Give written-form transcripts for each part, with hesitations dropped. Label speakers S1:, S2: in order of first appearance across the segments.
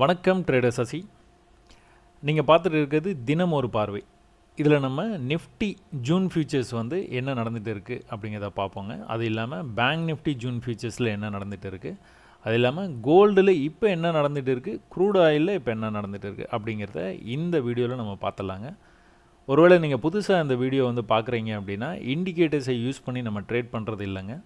S1: வணக்கம் ட்ரேடர் சசி. நீங்கள் பார்த்துட்டு இருக்கிறது தினம் ஒரு பார்வை. இதில் நம்ம நிஃப்டி ஜூன் ஃபியூச்சர்ஸ் வந்து என்ன நடந்துகிட்டு இருக்குது அப்படிங்கிறத பார்ப்போங்க. அது இல்லாமல் பேங்க் நிஃப்டி ஜூன் ஃபியூச்சர்ஸில் என்ன நடந்துகிட்டு இருக்குது, அது இல்லாமல் கோல்டில் இப்போ என்ன நடந்துகிட்டு இருக்குது, க்ரூட் ஆயிலில் இப்போ என்ன நடந்துகிட்டு இருக்குது அப்படிங்கிறத இந்த வீடியோவில் நம்ம பார்த்துடலாங்க. ஒருவேளை நீங்கள் புதுசாக இந்த வீடியோ வந்து பார்க்குறீங்க அப்படின்னா இண்டிகேட்டர்ஸை யூஸ் பண்ணி நம்ம ட்ரேட் பண்ணுறது இல்லைங்க.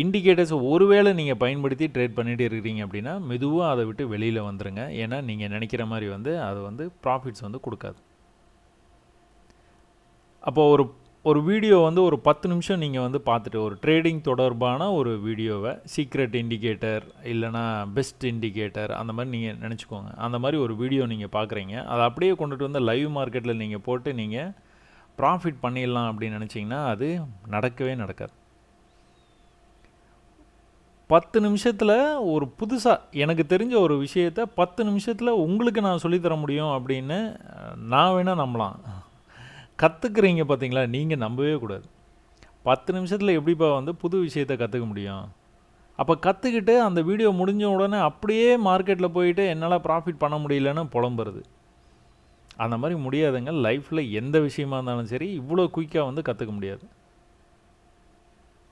S1: இண்டிகேட்டர்ஸ் ஒருவேளை நீங்கள் பயன்படுத்தி ட்ரேட் பண்ணிகிட்டு இருக்கிறீங்க அப்படின்னா மெதுவாக அதை விட்டு வெளியில் வந்துடுங்க. ஏன்னா நீங்கள் நினைக்கிற மாதிரி வந்து அது வந்து ப்ராஃபிட்ஸ் வந்து கொடுக்காது. அப்போது ஒரு வீடியோ வந்து ஒரு 10 நிமிஷம் நீங்கள் வந்து பார்த்துட்டு ஒரு ட்ரேடிங் தொடர்பான ஒரு வீடியோவை சீக்ரெட் இண்டிகேட்டர் இல்லைனா பெஸ்ட் இண்டிகேட்டர் அந்த மாதிரி நீங்கள் நினச்சிக்கோங்க. அந்த மாதிரி ஒரு வீடியோ நீங்கள் பார்க்குறீங்க, அதை அப்படியே கொண்டுட்டு வந்து லைவ் மார்க்கெட்டில் நீங்கள் போட்டு நீங்கள் ப்ராஃபிட் பண்ணிடலாம் அப்படின்னு நினச்சிங்கன்னா அது நடக்கவே நடக்காது. 10 நிமிஷத்தில் ஒரு புதுசாக எனக்கு தெரிஞ்ச ஒரு விஷயத்தை 10 நிமிஷத்தில் உங்களுக்கு நான் சொல்லித்தர முடியும் அப்படின்னு நான் வேணால் நம்பலாம். கற்றுக்குறீங்க பார்த்தீங்களா, நீங்கள் நம்பவே கூடாது. 10 நிமிஷத்தில் எப்படிப்பா வந்து புது விஷயத்தை கற்றுக்க முடியும்? அப்போ கற்றுக்கிட்டு அந்த வீடியோ முடிஞ்ச உடனே அப்படியே மார்க்கெட்டில் போயிட்டு என்னால் ப்ராஃபிட் பண்ண முடியலன்னு புலம்புறது, அந்த மாதிரி முடியாதுங்க. லைஃப்பில் எந்த விஷயமா இருந்தாலும் சரி இவ்வளோ குயிக்காக வந்து கற்றுக்க முடியாது.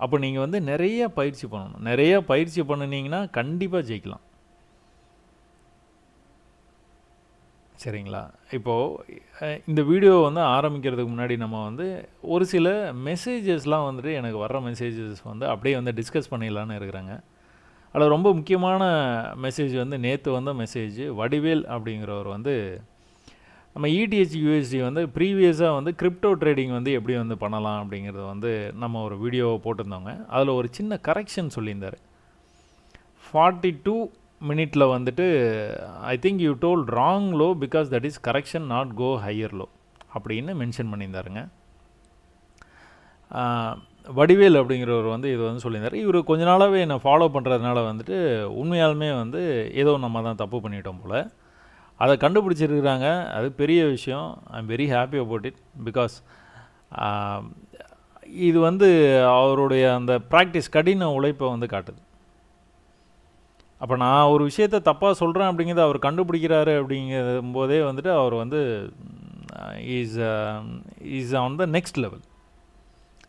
S1: அப்போ நீங்கள் வந்து நிறைய பயிற்சி பண்ணணும். நிறைய பயிற்சி பண்ணினீங்கன்னா கண்டிப்பாக ஜெயிக்கலாம். சரிங்களா? இப்போது இந்த வீடியோ வந்து ஆரம்பிக்கிறதுக்கு முன்னாடி நம்ம வந்து ஒரு சில மெசேஜஸ்லாம் வந்துட்டு எனக்கு வர்ற மெசேஜஸ் வந்து அப்படியே வந்து டிஸ்கஸ் பண்ணிடலான்னு இருக்கிறாங்க. அதில் ரொம்ப முக்கியமான மெசேஜ் வந்து நேற்று வந்த மெசேஜ். வடிவேல் அப்படிங்கிறவர் வந்து நம்ம ETH USD வந்து ப்ரீவியஸாக வந்து கிரிப்டோ ட்ரேடிங் வந்து எப்படி வந்து பண்ணலாம் அப்படிங்கிறத வந்து நம்ம ஒரு வீடியோவை போட்டிருந்தோங்க. அதில் ஒரு சின்ன கரெக்ஷன் சொல்லியிருந்தார். 42 மினிட்டில் வந்துட்டு I think you told wrong low because that is correction not go higher low அப்படின்னு மென்ஷன் பண்ணியிருந்தாருங்க. வடிவேல் அப்படிங்கிறவர் வந்து இது வந்து சொல்லியிருந்தார். இவர் கொஞ்ச நாளாகவே என்னை ஃபாலோ பண்ணுறதுனால வந்துட்டு உண்மையாலுமே வந்து ஏதோ நம்ம தான் தப்பு பண்ணிட்டோம் போல், அதை கண்டுபிடிச்சிருக்கிறாங்க. அது பெரிய விஷயம். I am very happy about it because இது வந்து அவருடைய அந்த ப்ராக்டிஸ் கடின உழைப்பை வந்து காட்டுது. அப்போ நான் ஒரு விஷயத்தை தப்பாக சொல்கிறேன் அப்படிங்கிறத அவர் கண்டுபிடிக்கிறாரு அப்படிங்கும் போதே வந்துட்டு அவர் வந்து is on the next level.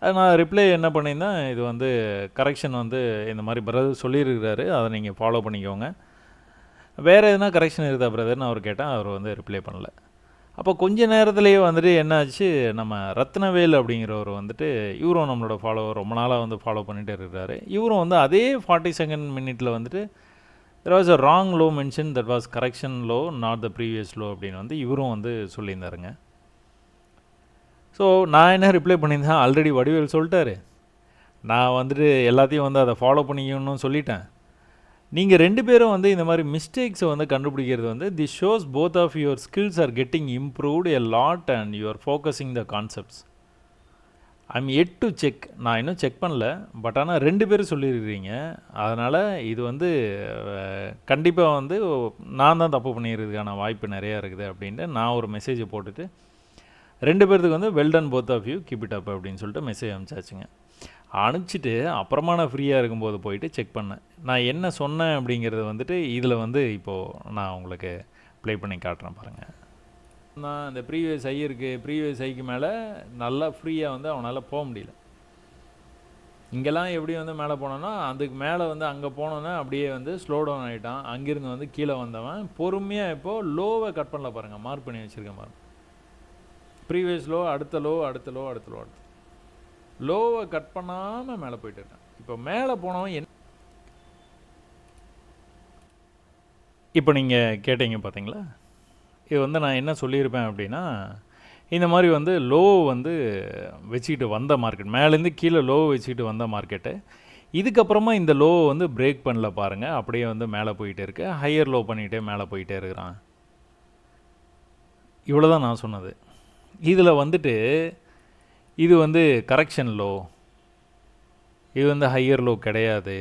S1: அது நான் ரிப்ளை என்ன பண்ணியிருந்தேன், இது வந்து கரெக்ஷன் வந்து இந்த மாதிரி பிரதர் சொல்லியிருக்கிறாரு, அதை நீங்கள் ஃபாலோ பண்ணிக்கோங்க, வேறு எதுனா கரெக்ஷன் இருக்குதா பிரதர்னு அவர் கேட்டால் அவர் வந்து ரிப்ளை பண்ணல. அப்போ கொஞ்ச நேரத்துலேயே வந்துட்டு என்னாச்சு, நம்ம ரத்னவேல் அப்படிங்கிறவர் வந்துட்டு இவரும் நம்மளோட ஃபாலோவர், ரொம்ப நாளாக வந்து ஃபாலோ பண்ணிகிட்டே இருக்கிறாரு. இவரும் வந்து அதே 42nd மினிட்டில் வந்துட்டு there was a wrong low mentioned, that was correction low not the previous low அப்படின்னு வந்து இவரும் வந்து சொல்லியிருந்தாருங்க. ஸோ நான் என்ன ரிப்ளை பண்ணியிருந்தேன், ஆல்ரெடி வடிவேல் சொல்லிட்டாரு, நான் வந்துட்டு எல்லாத்தையும் வந்து அதை ஃபாலோ பண்ணிக்கணும்னு சொல்லிட்டேன். நீங்கள் 2 பேரும் வந்து இந்த மாதிரி மிஸ்டேக்ஸை வந்து கண்டுபிடிக்கிறது வந்து this shows both of your skills are getting improved a lot and you are focusing the concepts. I am yet to check. நான் இன்னும் செக் பண்ணல, பட் ஆனால் 2 பேரும் சொல்லியிருக்கிறீங்க. அதனால் இது வந்து கண்டிப்பாக வந்து நான் தான் தப்பு பண்ணிடுறதுக்கான வாய்ப்பு நிறையா இருக்குது அப்படின்ட்டு நான் ஒரு மெசேஜை போட்டுட்டு 2 பேர்த்துக்கு வந்து well done both of you, keep it up அப்படின்னு சொல்லிட்டு மெசேஜ் அனுப்பிச்சாச்சுங்க. அனுப்பிச்சிட்டு அப்புறமா நான் ஃப்ரீயாக இருக்கும்போது போயிட்டு செக் பண்ணேன். நான் என்ன சொன்னேன் அப்படிங்கிறது வந்துட்டு இதில் வந்து இப்போது நான் உங்களுக்கு ப்ளே பண்ணி காட்டுறேன் பாருங்கள். நான் இந்த ப்ரீவியஸ் ஐ இருக்குது, ப்ரீவியஸ் ஐக்கு மேலே நல்லா ஃப்ரீயாக வந்து அவனால் போக முடியல. இங்கெல்லாம் எப்படி வந்து மேலே போனோன்னா அதுக்கு மேலே வந்து அங்கே போனோன்னா அப்படியே வந்து ஸ்லோ டவுன் ஆகிட்டான். அங்கேருந்து வந்து கீழே வந்தவன் பொறுமையாக இப்போது லோவை கட் பண்ணல பாருங்கள், மார்க் பண்ணி வச்சுருக்கேன் பாருங்கள். ப்ரீவியஸ் லோ, அடுத்த லோ, அடுத்த லோ, அடுத்த லோ, அடுத்த லோவை கட் பண்ணாமல் மேலே போயிட்டு இருக்கேன். இப்போ மேலே போனவன் இப்போ நீங்கள் கேட்டீங்க பார்த்தீங்களா, இது வந்து நான் என்ன சொல்லியிருப்பேன் அப்படின்னா, இந்த மாதிரி வந்து லோ வந்து வச்சுக்கிட்டு வந்த மார்க்கெட், மேலேருந்து கீழே லோ வச்சுக்கிட்டு வந்த மார்க்கெட்டு, இதுக்கப்புறமா இந்த லோ வந்து பிரேக் பண்ணல பாருங்கள், அப்படியே வந்து மேலே போயிட்டே இருக்கு, ஹையர் லோ பண்ணிகிட்டே மேலே போயிட்டே இருக்கிறான். இவ்வளோ தான் நான் சொன்னது. இதில் வந்துட்டு இது வந்து கரெக்ஷன் லோ, இது வந்து ஹையர் லோ கிடையாது.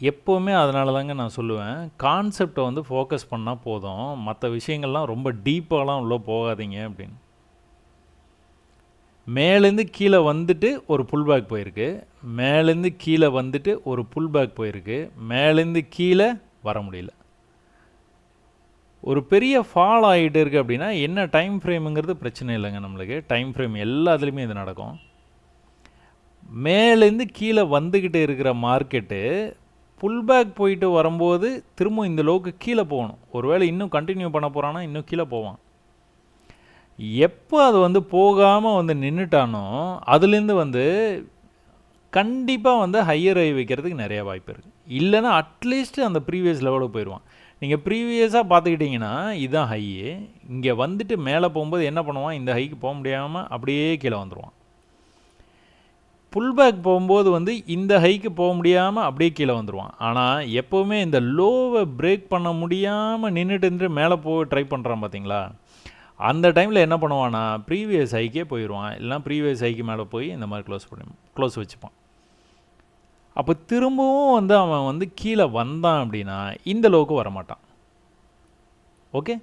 S1: எப்போவுமே அதனால தாங்க நான் சொல்லுவேன், கான்செப்டை வந்து ஃபோக்கஸ் பண்ணால் போதும், மற்ற விஷயங்கள்லாம் ரொம்ப டீப்பாகலாம் உள்ளே போகாதீங்க அப்படின்னு. மேலேருந்து கீழே வந்துட்டு ஒரு புல் பேக் போயிருக்கு, மேலேருந்து கீழே வந்துட்டு ஒரு புல் பேக் போயிருக்கு, மேலேருந்து கீழே வர முடியல. ஒரு பெரிய ஃபால் ஆகிட்டு இருக்குது அப்படின்னா என்ன டைம் ஃப்ரேமுங்கிறது பிரச்சனை இல்லைங்க. நம்மளுக்கு டைம் ஃப்ரேம் எல்லாத்துலேயுமே இது நடக்கும். மேலேருந்து கீழே வந்துக்கிட்டு இருக்கிற மார்க்கெட்டு புல் பேக் போயிட்டு வரும்போது திரும்ப இந்த லோவுக்கு கீழே போகணும். ஒருவேளை இன்னும் கண்டினியூ பண்ண போகிறான்னா இன்னும் கீழே போவான். எப்போ அது வந்து போகாமல் வந்து நின்றுட்டானோ அதுலேருந்து வந்து கண்டிப்பாக வந்து ஹையர் ஹை வைக்கிறதுக்கு நிறைய வாய்ப்பு இருக்குது. இல்லைன்னா அட்லீஸ்ட் அந்த ப்ரீவியஸ் லெவலுக்கு போயிடுவான். நீங்கள் ப்ரீவியஸாக பார்த்துக்கிட்டிங்கன்னா இதுதான் ஹை. இங்கே வந்துட்டு மேலே போகும்போது என்ன பண்ணுவான், இந்த ஹைக்கு போக முடியாமல் அப்படியே கீழே வந்துடுவான். புல் பேக் போகும்போது வந்து இந்த ஹைக்கு போக முடியாமல் அப்படியே கீழே வந்துடுவான். ஆனால் எப்போவுமே இந்த லோவை பிரேக் பண்ண முடியாமல் நின்றுட்டு மேலே போக ட்ரை பண்ணுறான் பார்த்தீங்களா, அந்த டைமில் என்ன பண்ணுவான்னா ப்ரீவியஸ் ஹைக்கே போயிடுவான். இல்லைனா ப்ரீவியஸ் ஹைக்கு மேலே போய் இந்த மாதிரி க்ளோஸ் வச்சுப்பான். அப்போ திரும்பவும் வந்து அவன் வந்து கீழே வந்தான் அப்படின்னா இந்த லோவுக்கு வரமாட்டான். ஓகே,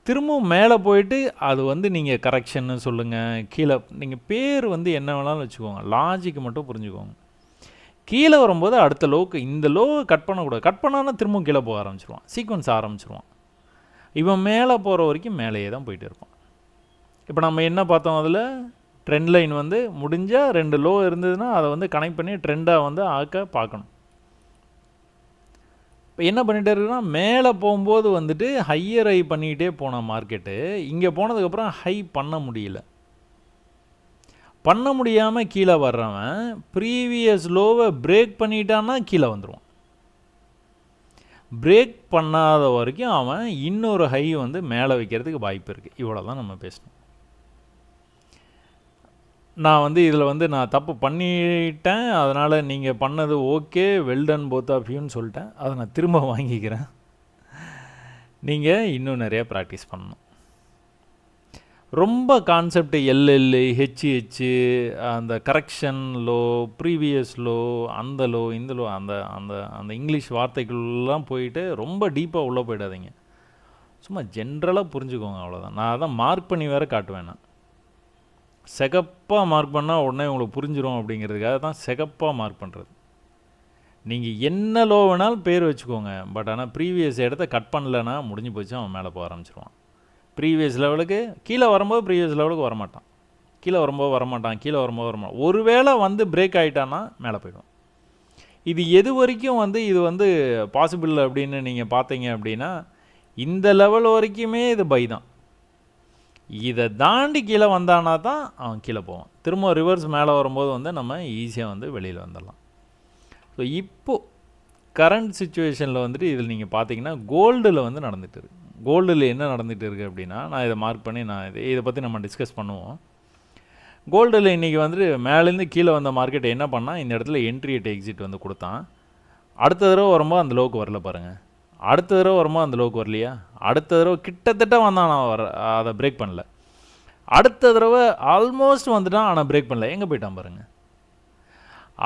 S1: திரும்பவும் மேலே போயிட்டு அது வந்து நீங்கள் கரெக்ஷன்னு சொல்லுங்கள், கீழே நீங்கள் பேர் வந்து என்ன வேணாலும் வச்சுக்கோங்க, லாஜிக்கு மட்டும் புரிஞ்சுக்கோங்க. கீழே வரும்போது அடுத்த லோவுக்கு இந்த லோவை கட் பண்ணக்கூடாது. கட் பண்ணான்னா திரும்பவும் கீழே போக ஆரம்பிச்சிருவான், சீக்வன்ஸ் ஆரம்பிச்சிருவான். இவன் மேலே போகிற வரைக்கும் மேலேயே தான் போயிட்டு இருப்பான். இப்போ நம்ம என்ன பார்த்தோம், அதில் ட்ரெண்ட் லைன் வந்து முடிஞ்சால் 2 லோ இருந்ததுன்னா அதை வந்து கனெக்ட் பண்ணி ட்ரெண்டாக வந்து ஆக்க பார்க்கணும். இப்போ என்ன பண்ணிகிட்டே இருக்குன்னா மேலே போகும்போது வந்துட்டு ஹையர் ஹை பண்ணிக்கிட்டே போன மார்க்கெட்டு இங்கே போனதுக்கப்புறம் ஹை பண்ண முடியல. பண்ண முடியாமல் கீழே வர்றவன் ப்ரீவியஸ் லோவை பிரேக் பண்ணிட்டான்னா கீழே வந்துடுவான். பிரேக் பண்ணாத வரைக்கும் அவன் இன்னொரு ஹை வந்து மேலே வைக்கிறதுக்கு வாய்ப்பு இருக்குது. இவ்வளோ தான் நம்ம பேசணும். நான் வந்து இதில் வந்து நான் தப்பு பண்ணிட்டேன், அதனால் நீங்கள் பண்ணது ஓகே, வெல்டன் போத் ஆஃப் யூன்னு சொல்லிட்டேன். அதை நான் திரும்ப வாங்கிக்கிறேன். நீங்கள் இன்னும் நிறைய ப்ராக்டிஸ் பண்ணணும். ரொம்ப கான்செப்ட் எல்எல் ஹெச்ஹெச் அந்த கரெக்ஷன் லோ, ப்ரீவியஸ் லோ, அந்த லோ, இந்த லோ, அந்த அந்த அந்த இங்கிலீஷ் வார்த்தைகள்லாம் போயிட்டு ரொம்ப டீப்பாக உள்ளே போயிடாதீங்க. சும்மா ஜென்ரலாக புரிஞ்சுக்கோங்க, அவ்வளோதான். நான் அதான் மார்க் பண்ணி வேறு காட்டுவேன். நான் சிகப்பாக மார்க் பண்ணால் உடனே உங்களுக்கு புரிஞ்சிடும் அப்படிங்கிறதுக்காக தான் சிகப்பாக மார்க் பண்ணுறது. நீங்கள் என்ன லோ வேணாலும் பேர் வச்சுக்கோங்க, பட் ஆனால் ப்ரீவியஸ் இடத்த கட் பண்ணலைன்னா முடிஞ்சு போச்சு, அவன் மேலே போக ஆரம்பிச்சிருவான். ப்ரீவியஸ் லெவலுக்கு கீழே வரும்போது ப்ரீவியஸ் லெவலுக்கு வரமாட்டான், கீழே வரும்போது வரமாட்டான். ஒருவேளை வந்து பிரேக் ஆகிட்டான்னா மேலே போயிடுவான். இது எது வரைக்கும் வந்து இது வந்து பாசிபிள் அப்படின்னு நீங்கள் பார்த்தீங்க அப்படின்னா இந்த லெவல் வரைக்குமே இது பை தான். இதை தாண்டி கீழே வந்தானா தான் அவன் கீழே போவான். திரும்ப ரிவர்ஸ் மேலே வரும்போது வந்து நம்ம ஈஸியாக வந்து வெளியில் வந்துடலாம். ஸோ இப்போது கரண்ட் சுச்சுவேஷனில் வந்துட்டு இதில் நீங்கள் பார்த்தீங்கன்னா கோல்டில் வந்து நடந்துகிட்டு இருக்குது. கோல்டில் என்ன நடந்துகிட்டு இருக்குது அப்படின்னா, நான் இதை மார்க் பண்ணி நான் இதை பற்றி நம்ம டிஸ்கஸ் பண்ணுவோம். கோல்டில் இன்றைக்கி வந்துட்டு மேலேருந்து கீழே வந்த மார்க்கெட் என்ன பண்ணால் இந்த இடத்துல என்ட்ரி அட் எக்ஸிட் வந்து கொடுத்தான். அடுத்த தடவை வரும்போது அந்த லோவுக்கு வரல பாருங்கள். அடுத்த தடவை வரும்போது அந்த லோவுக்கு வரலையா, அடுத்த தடவை கிட்டத்தட்ட வந்தான், நான் அதை பிரேக் பண்ணல. அடுத்த தடவை ஆல்மோஸ்ட் வந்துட்டான், ஆனால் பிரேக் பண்ணல. எங்கே போயிட்டான் பாருங்கள்.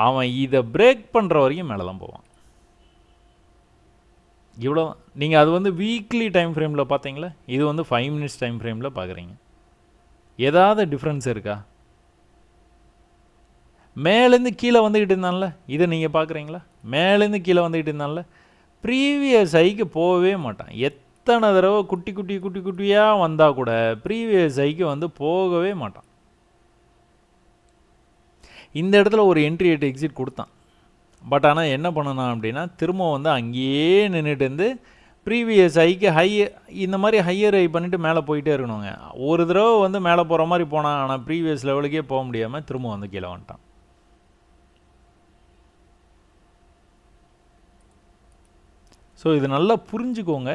S1: அவன் இதை பிரேக் பண்ணுற வரைக்கும் மேலே தான் போவான். இவ்வளோ நீங்கள் அது வந்து வீக்லி டைம் ஃப்ரேமில் பார்த்தீங்களா, இது வந்து 5 மினிட்ஸ் டைம் ஃப்ரேமில் பார்க்குறீங்க. ஏதாவது டிஃப்ரென்ஸ் இருக்கா? மேலேருந்து கீழே வந்துக்கிட்டு இருந்தான்ல, இதை நீங்கள் பார்க்குறீங்களா? மேலேருந்து கீழே வந்துக்கிட்டு இருந்தான்ல, ப்ரீவியஸ் ஹைக்கு போகவே மாட்டான். எத்தனை தடவை குட்டியாக வந்தால் கூட ப்ரீவியஸ் ஹைக்கு வந்து போகவே மாட்டான். இந்த இடத்துல ஒரு என்ட்ரி அட் எக்ஸிட் கொடுத்தான். பட் ஆனால் என்ன பண்ணணும் அப்படின்னா திரும்ப வந்து அங்கேயே நின்றுட்டு இருந்து ப்ரீவியஸ் ஹைக்கு இந்த மாதிரி ஹையர் ஹை பண்ணிவிட்டு மேலே போயிட்டே இருக்கணுங்க. ஒரு தடவை வந்து மேலே போகிற மாதிரி போனான், ஆனால் ப்ரீவியஸ் லெவலுக்கே போக முடியாமல் திரும்ப வந்து கீழே வந்துட்டான். ஸோ இது நல்லா புரிஞ்சுக்கோங்க.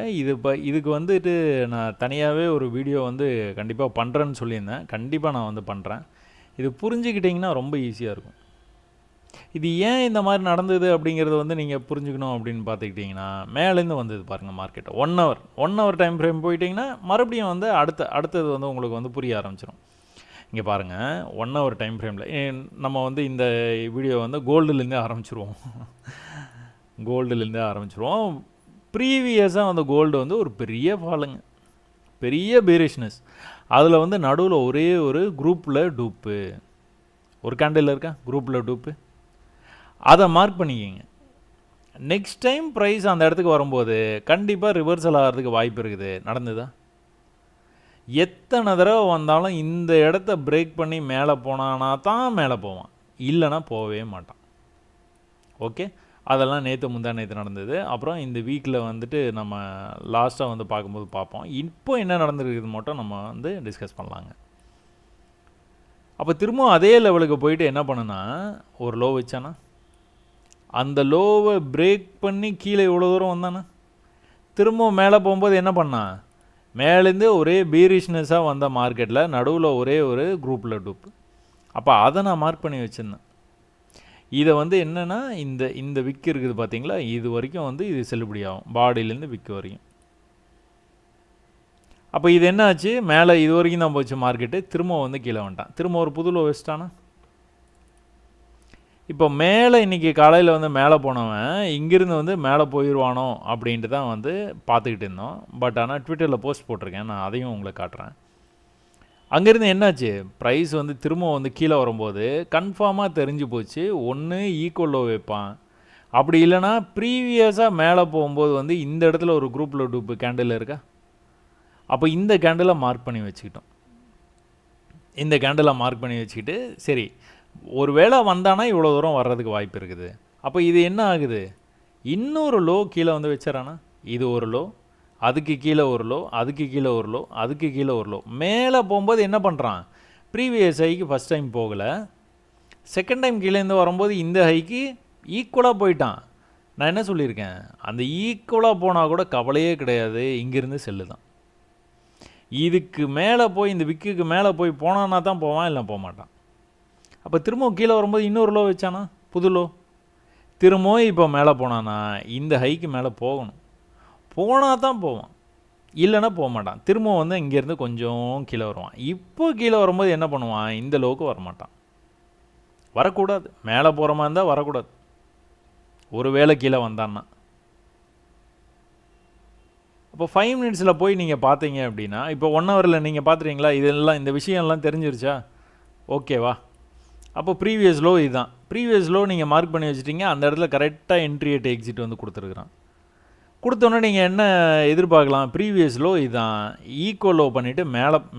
S1: இதுக்கு வந்துட்டு நான் தனியாகவே ஒரு வீடியோ வந்து கண்டிப்பாக பண்ணுறேன்னு சொல்லியிருந்தேன். கண்டிப்பாக நான் வந்து பண்ணுறேன். இது புரிஞ்சுக்கிட்டிங்கன்னா ரொம்ப ஈஸியாக இருக்கும். இது ஏன் இந்த மாதிரி நடந்தது அப்படிங்கிறது வந்து நீங்கள் புரிஞ்சுக்கணும் அப்படின்னு பார்த்துக்கிட்டிங்கன்னா, மேலேருந்து வந்தது பாருங்கள் மார்க்கெட். 1 ஹவர் டைம் ஃப்ரேம் போயிட்டிங்கன்னா மறுபடியும் வந்து அடுத்தது வந்து உங்களுக்கு வந்து புரிய ஆரம்பிச்சிடும். இங்கே பாருங்கள், 1 ஹவர் டைம் ஃப்ரேமில் நம்ம வந்து இந்த வீடியோ வந்து கோல்டுலேருந்தே ஆரம்பிச்சிருவோம். ப்ரீவியஸாக அந்த கோல்டு வந்து ஒரு பெரிய ஃபாலுங்க, பெரிய பேரிஷ்னஸ். அதில் வந்து நடுவில் ஒரே ஒரு குரூப்பில் டூப்பு, ஒரு கேண்டில் இருக்கா குரூப்பில் டூப்பு, அதை மார்க் பண்ணிக்கிங்க. நெக்ஸ்ட் டைம் ப்ரைஸ் அந்த இடத்துக்கு வரும்போது கண்டிப்பாக ரிவர்சல் ஆகிறதுக்கு வாய்ப்பு இருக்குது. நடந்ததா? எத்தனை தடவை வந்தாலும் இந்த இடத்த பிரேக் பண்ணி மேலே போனானா தான் மேலே போவான், இல்லைன்னா போகவே மாட்டான். ஓகே, அதெல்லாம் முந்தா நேற்று நடந்தது. அப்புறம் இந்த வீக்கில் வந்துட்டு நம்ம லாஸ்ட்டாக வந்து பார்க்கும்போது பார்ப்போம். இப்போ என்ன நடந்துருக்குது மட்டும் நம்ம வந்து டிஸ்கஸ் பண்ணலாங்க. அப்போ திரும்பவும் அதே லெவலுக்கு போயிட்டு என்ன பண்ணுனா, ஒரு லோ வச்சானா, அந்த லோவை பிரேக் பண்ணி கீழே இவ்வளோ தூரம் வந்தானா, திரும்பவும் மேலே போகும்போது என்ன பண்ணான், மேலேருந்து ஒரே பீரிஷ்னஸாக வந்த மார்க்கெட்டில் நடுவில் ஒரே ஒரு குரூப்பில் டூப். அப்போ அதை நான் மார்க் பண்ணி வச்சுருந்தேன். இதை வந்து என்னென்னா, இந்த விக்கு இருக்குது பார்த்தீங்களா, இது வரைக்கும் வந்து இது செல்லுபடி ஆகும், பாடியிலேருந்து விக்கு வரைக்கும். அப்போ இது என்ன ஆச்சு, மேலே இது வரைக்கும் தான் போச்சு மார்க்கெட்டு, திரும்ப வந்து கீழே வந்துட்டான், திரும்ப ஒரு புது லோ வச்சுட்டானா. இப்போ மேலே இன்றைக்கி காலையில் வந்து மேலே போனவன் இங்கேருந்து வந்து மேலே போயிடுவானோ அப்படின்ட்டு தான் வந்து பார்த்துக்கிட்டு இருந்தோம். பட் ஆனால் ட்விட்டரில் போஸ்ட் போட்டிருக்கேன், நான் அதையும் உங்களுக்கு காட்டுறேன். அங்கேருந்து என்னாச்சு, ப்ரைஸ் வந்து திரும்ப வந்து கீழே வரும்போது கன்ஃபார்மாக தெரிஞ்சு போச்சு, ஒன்று ஈக்குவல் லோ வைப்பான், அப்படி இல்லைனா ப்ரீவியஸாக மேலே போகும்போது வந்து இந்த இடத்துல ஒரு குரூப்பில் டூப்பு கேண்டில் இருக்கா. அப்போ இந்த கேண்டிலை மார்க் பண்ணி வச்சுக்கிட்டோம். இந்த கேண்டிலை மார்க் பண்ணி வச்சுக்கிட்டு சரி ஒரு வேளை வந்தானா இவ்வளோ தூரம் வர்றதுக்கு வாய்ப்பு இருக்குது. அப்போ இது என்ன ஆகுது, இன்னொரு லோ கீழே வந்து வச்சுறானா, இது ஒரு லோ, அதுக்கு கீழே ஒரு லோ, அதுக்கு கீழே ஒரு லோ, அதுக்கு கீழே ஒரு லோ, மேலே போகும்போது என்ன பண்ணுறான், ப்ரீவியஸ் ஹைக்கு ஃபஸ்ட் டைம் போகலை, செகண்ட் டைம் கீழேருந்து வரும்போது இந்த ஹைக்கு ஈக்குவலாக போயிட்டான். நான் என்ன சொல்லியிருக்கேன், அந்த ஈக்குவலாக போனால் கூட கவலையே கிடையாது, இங்கேருந்து செல்லு தான். இதுக்கு மேலே போய் இந்த விக்குக்கு மேலே போய் போனான்னா தான் போவான், இல்லை போக மாட்டான். அப்போ திரும்பவும் கீழே வரும்போது இன்னொரு லோ வச்சானா, புது லோ, திரும்பவும் இப்போ மேலே போனானா இந்த ஹைக்கு மேலே போகணும், போனால் தான் போவான், இல்லைன்னா போக மாட்டான். திரும்பவும் வந்து இங்கேருந்து கொஞ்சம் கீழே வருவான். இப்போ கீழே வரும்போது என்ன பண்ணுவான், இந்த லோவுக்கு வரமாட்டான், வரக்கூடாது, மேலே போகிற மாதிரி இருந்தால் வரக்கூடாது. ஒரு வேளை கீழே வந்தான்னா அப்போ 5 மினிட்ஸில் போய் நீங்கள் பார்த்தீங்க அப்படின்னா, இப்போ 1 ஹவரில் நீங்கள் பார்த்துறீங்களா, இதெல்லாம் இந்த விஷயம்லாம் தெரிஞ்சிருச்சா, ஓகேவா. அப்போ ப்ரீவியஸ் லோ இதுதான், ப்ரீவியஸ் லோ நீங்கள் மார்க் பண்ணி வச்சுட்டீங்க, அந்த இடத்துல கரெக்டாக என்ட்ரி எட் எக்ஸிட் வந்து கொடுத்துருக்குறான். கொடுத்தோன்னே நீங்கள் என்ன எதிர்பார்க்கலாம், ப்ரீவியஸ் லோ இதுதான், ஈக்குவல் லோ பண்ணிவிட்டு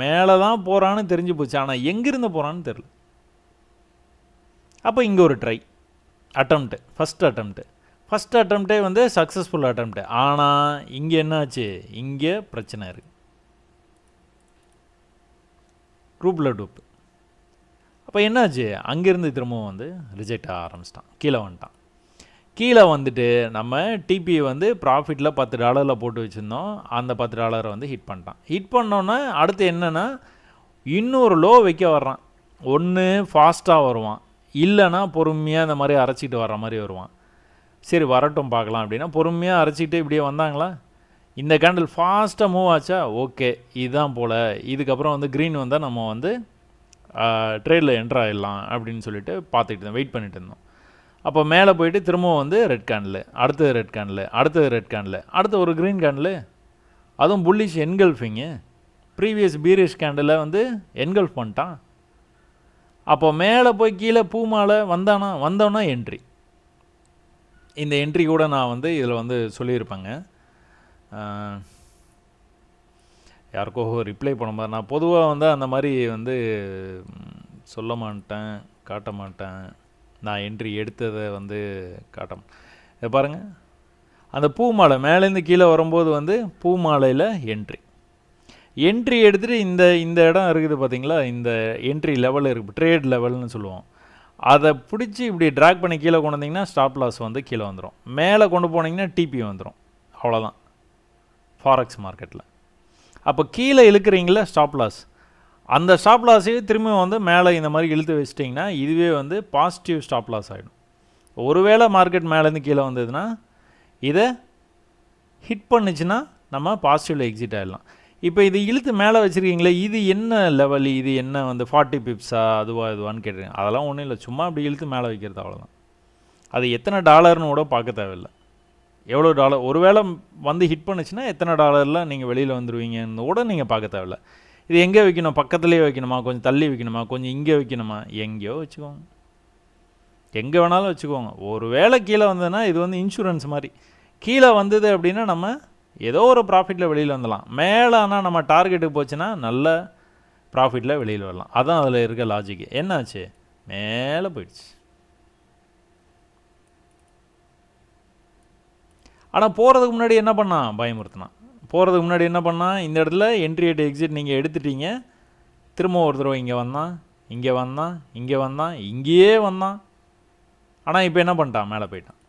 S1: மேலே தான் போகிறான்னு தெரிஞ்சு போச்சு, ஆனால் எங்கேருந்து போகிறான்னு தெரில. அப்போ இங்கே ஒரு ட்ரை அட்டம்ப்ட்டு, ஃபஸ்ட் அட்டம்ப்டே வந்து சக்ஸஸ்ஃபுல் அட்டம்ப்ட்டு. ஆனால் இங்கே என்னாச்சு, இங்கே பிரச்சனை இருக்குது, குரூப்பில் டூப்பு. அப்போ என்னாச்சு, அங்கேருந்து திரும்பவும் வந்து ரிஜெக்ட் ஆக ஆரம்பிச்சிட்டான், கீழே வந்துட்டான். கீழே வந்துட்டு நம்ம டிபி வந்து ப்ராஃபிட்டில் $10 போட்டு வச்சுருந்தோம், அந்த $10 வந்து ஹிட் பண்ணிட்டான். ஹிட் பண்ணோன்னா அடுத்து என்னென்னா இன்னொரு லோ வைக்க வர்றான், ஒன்று ஃபாஸ்ட்டாக வருவான், இல்லைன்னா பொறுமையாக இந்த மாதிரி அரைச்சிட்டு வர்ற மாதிரி வருவான். சரி வரட்டும் பார்க்கலாம் அப்படின்னா பொறுமையாக அரைச்சிக்கிட்டே இப்படியே வந்தாங்களா, இந்த கேண்டில் ஃபாஸ்ட்டாக மூவ் ஆச்சா, ஓகே இதுதான் போல், இதுக்கப்புறம் வந்து க்ரீன் வந்தால் நம்ம வந்து ட்ரேடில் என்ட்ரு ஆகிடலாம் அப்படின்னு சொல்லிட்டு பார்த்துக்கிட்டு இருந்தோம், வெயிட் பண்ணிட்டு இருந்தோம். அப்போ மேலே போயிட்டு திரும்பவும் வந்து ரெட் கேண்டில், அடுத்தது ரெட் கேண்டில், அடுத்தது ரெட் கேண்டில், அடுத்து ஒரு க்ரீன் கேண்டில், அதுவும் புல்லிஷ் என்கல்ஃபிங்கு, ப்ரீவியஸ் பீரிஷ் கேண்டில் வந்து என்கல்ஃப் பண்ணிட்டான். அப்போ மேலே போய் கீழே பூ மாலை வந்தோன்னா என்ட்ரி. இந்த என்ட்ரி கூட நான் வந்து இதில் வந்து சொல்லியிருப்பேங்க, யாருக்கோ ரிப்ளை பண்ண மாதிரி. நான் பொதுவாக வந்து அந்த மாதிரி வந்து சொல்ல மாட்டேன், காட்ட மாட்டேன், நான் என்ட்ரி எடுத்ததை வந்து இதை பாருங்கள், அந்த பூ மாலை மேலேருந்து கீழே வரும்போது வந்து பூ மாலையில் என்ட்ரி எடுத்துகிட்டு இந்த இடம் இருக்குது பார்த்தீங்களா, இந்த என்ட்ரி லெவல் இருக்குது, ட்ரேட் லெவல்னு சொல்லுவோம், அதை பிடிச்சி இப்படி ட்ராக் பண்ணி கீழே கொண்டு வந்தீங்கன்னா ஸ்டாப் லாஸ் வந்து கீழே வந்துடும், மேலே கொண்டு போனீங்கன்னா டிபி வந்துடும், அவ்வளோதான் ஃபாரெக்ஸ் மார்க்கெட்டில். அப்போ கீழே இழுக்கிறீங்களா ஸ்டாப் லாஸ், அந்த ஸ்டாப் லாஸையே திரும்ப வந்து மேலே இந்த மாதிரி இழுத்து வச்சிட்டிங்கன்னா இதுவே வந்து பாசிட்டிவ் ஸ்டாப் லாஸ் ஆகிடும். ஒருவேளை மார்க்கெட் மேலேருந்து கீழே வந்ததுன்னா இதை ஹிட் பண்ணிச்சுன்னா நம்ம பாசிட்டிவில் எக்ஸிட் ஆகிடலாம். இப்போ இது இழுத்து மேலே வச்சுருக்கீங்களே, இது என்ன லெவல், இது என்ன வந்து 40 பிப்ஸா இதுவான்னு கேட்டுருங்க. அதெல்லாம் ஒன்றும் இல்லை, சும்மா அப்படி இழுத்து மேலே வைக்கிறது, அவ்வளோதான். அது எத்தனை டாலர்னு கூட பார்க்க தேவையில்லை, எவ்வளோ டாலர் ஒருவேளை வந்து ஹிட் பண்ணுச்சுன்னா எத்தனை டாலரில் நீங்கள் வெளியில் வந்துடுவீங்கன்னு கூட நீங்கள் பார்க்க தேவையில்லை. இது எங்கே வைக்கணும், பக்கத்துலேயே வைக்கணுமா, கொஞ்சம் தள்ளி வைக்கணுமா, கொஞ்சம் இங்கே வைக்கணுமா, எங்கேயோ வச்சுக்கோங்க, எங்கே வேணாலும் வச்சுக்கோங்க. ஒரு வேளை கீழே வந்ததுன்னா இது வந்து இன்சூரன்ஸ் மாதிரி. கீழே வந்தது அப்படின்னா நம்ம ஏதோ ஒரு ப்ராஃபிட்டில் வெளியில் வந்துடலாம். மேலே ஆனால் நம்ம டார்கெட்டுக்கு போச்சுன்னா நல்ல ப்ராஃபிட்டில் வெளியில் வரலாம். அதான் அதில் இருக்க லாஜிக்கு. என்னாச்சு, மேலே போயிடுச்சு. ஆனால் போகிறதுக்கு முன்னாடி என்ன பண்ணான், பயமுறுத்தினான். போகிறதுக்கு முன்னாடி என்ன பண்ணால், இந்த இடத்துல என்ட்ரி எட் எக்ஸிட் நீங்கள் எடுத்துட்டீங்க, திரும்ப ஒரு தடவை இங்கே வந்தான், இங்கே வந்தான், இங்கே வந்தான், இங்கேயே வந்தான். ஆனால் இப்போ என்ன பண்ணிட்டான், மேலே போயிட்டான்.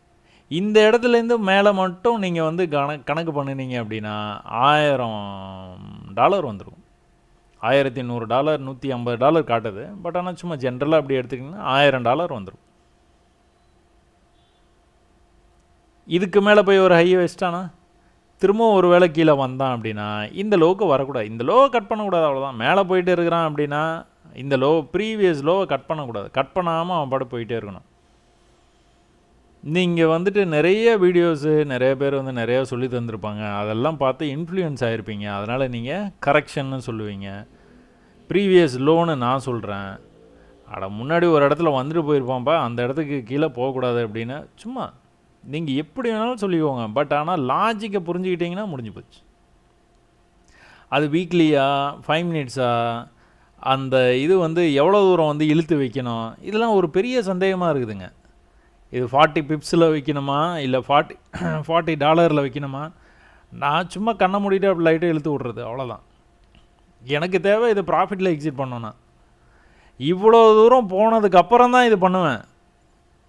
S1: இந்த இடத்துலேருந்து மேலே மட்டும் நீங்கள் வந்து கணக்கு பண்ணினீங்க அப்படின்னா $1000 வந்துடும். $1100, $150 காட்டுது. பட் ஆனால் சும்மா ஜென்ரலாக அப்படி எடுத்துக்கிட்டிங்கன்னா $1000 வந்துடும். இதுக்கு மேலே போய் ஒரு ஹை வச்சிட்டானா, திரும்பவும் ஒரு வேளை கீழே வந்தான் அப்படின்னா இந்த லோவுக்கு வரக்கூடாது. இந்த லோவை கட் பண்ணக்கூடாது, அவ்வளோதான். மேலே போயிட்டே இருக்கிறான் அப்படின்னா இந்த லோ, ப்ரீவியஸ் லோவை கட் பண்ணக்கூடாது. கட் பண்ணாமல் அவன் பாட்டு போயிட்டே இருக்கணும். நீங்கள் வந்துட்டு நிறைய வீடியோஸு நிறைய பேர் வந்து நிறையா சொல்லி தந்திருப்பாங்க. அதெல்லாம் பார்த்து இன்ஃப்ளூயன்ஸ் ஆகிருப்பீங்க. அதனால் நீங்கள் கரெக்ஷன்னு சொல்லுவீங்க. ப்ரீவியஸ் லோன்னு நான் சொல்கிறேன். முன்னாடி ஒரு இடத்துல வந்துட்டு போயிருப்பான்ப்பா, அந்த இடத்துக்கு கீழே போகக்கூடாது அப்படின்னு சும்மா நீங்கள் எப்படி வேணாலும் சொல்லிக்கோங்க. பட் ஆனால் லாஜிக்கை புரிஞ்சுக்கிட்டிங்கன்னா முடிஞ்சு போச்சு. அது வீக்லியா 5 மினிட்ஸா, அந்த இது வந்து எவ்வளோ தூரம் வந்து இழுத்து வைக்கணும், இதெல்லாம் ஒரு பெரிய சந்தேகமாக இருக்குதுங்க. இது 40 பிப்ஸில் வைக்கணுமா இல்லை $40 வைக்கணுமா? நான் சும்மா கண்ணை மூடிட்டு அப்படி லைட்டாக இழுத்து விட்றது, அவ்வளோதான். எனக்கு தேவை இது ப்ராஃபிட்டில் எக்ஸிட் பண்ணோன்னா. இவ்வளோ தூரம் போனதுக்கப்புறம் தான் இது பண்ணுவேன்.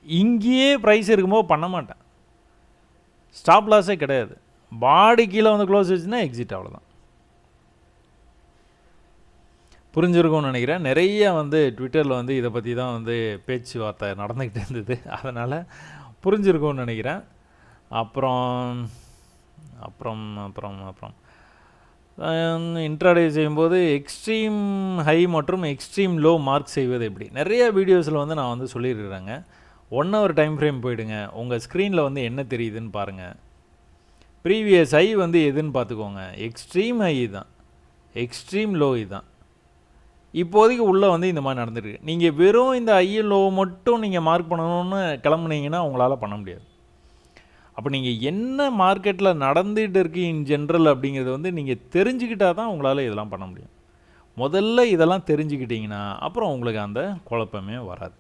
S1: இங்கேயே ப்ரைஸ் இருக்கும்போது பண்ண மாட்டேன். ஸ்டாப் லாஸே கிடையாது. பாடி கீழே வந்து க்ளோஸ் வச்சுன்னா எக்ஸிட், அவ்வளோதான். புரிஞ்சிருக்கும்னு நினைக்கிறேன். நிறைய வந்து ட்விட்டரில் வந்து இதை பற்றி தான் வந்து பேச்சுவார்த்தை நடந்துக்கிட்டு இருந்தது. அதனால் புரிஞ்சிருக்கும்னு நினைக்கிறேன். அப்புறம் அப்புறம் அப்புறம் அப்புறம் இன்ட்ராடே செய்யும்போது எக்ஸ்ட்ரீம் ஹை மற்றும் எக்ஸ்ட்ரீம் லோ மார்க் செய்வது எப்படி, நிறைய வீடியோஸில் வந்து நான் வந்து சொல்லியிருக்கிறேங்க. 1 hour டைம் ஃப்ரேம் போயிடுங்க. உங்கள் ஸ்க்ரீனில் வந்து என்ன தெரியுதுன்னு பாருங்கள். ப்ரீவியஸ் ஹை வந்து எதுன்னு பார்த்துக்கோங்க. எக்ஸ்ட்ரீம் ஹை தான், எக்ஸ்ட்ரீம் லோ இதுதான். இப்போதைக்கு உள்ளே வந்து இந்த மாதிரி நடந்துருக்கு. நீங்கள் வெறும் இந்த ஹை லோ மட்டும் நீங்கள் மார்க் பண்ணணும்னு கிளம்புனீங்கன்னா உங்களால் பண்ண முடியாது. அப்போ நீங்கள் என்ன மார்க்கெட்டில் நடந்துகிட்டு இருக்கு இன் ஜென்ரல் அப்படிங்கிறது வந்து நீங்கள் தெரிஞ்சுக்கிட்டால் தான் உங்களால் இதெல்லாம் பண்ண முடியும். முதல்ல இதெல்லாம் தெரிஞ்சுக்கிட்டிங்கன்னா அப்புறம் உங்களுக்கு அந்த குழப்பமே வராது.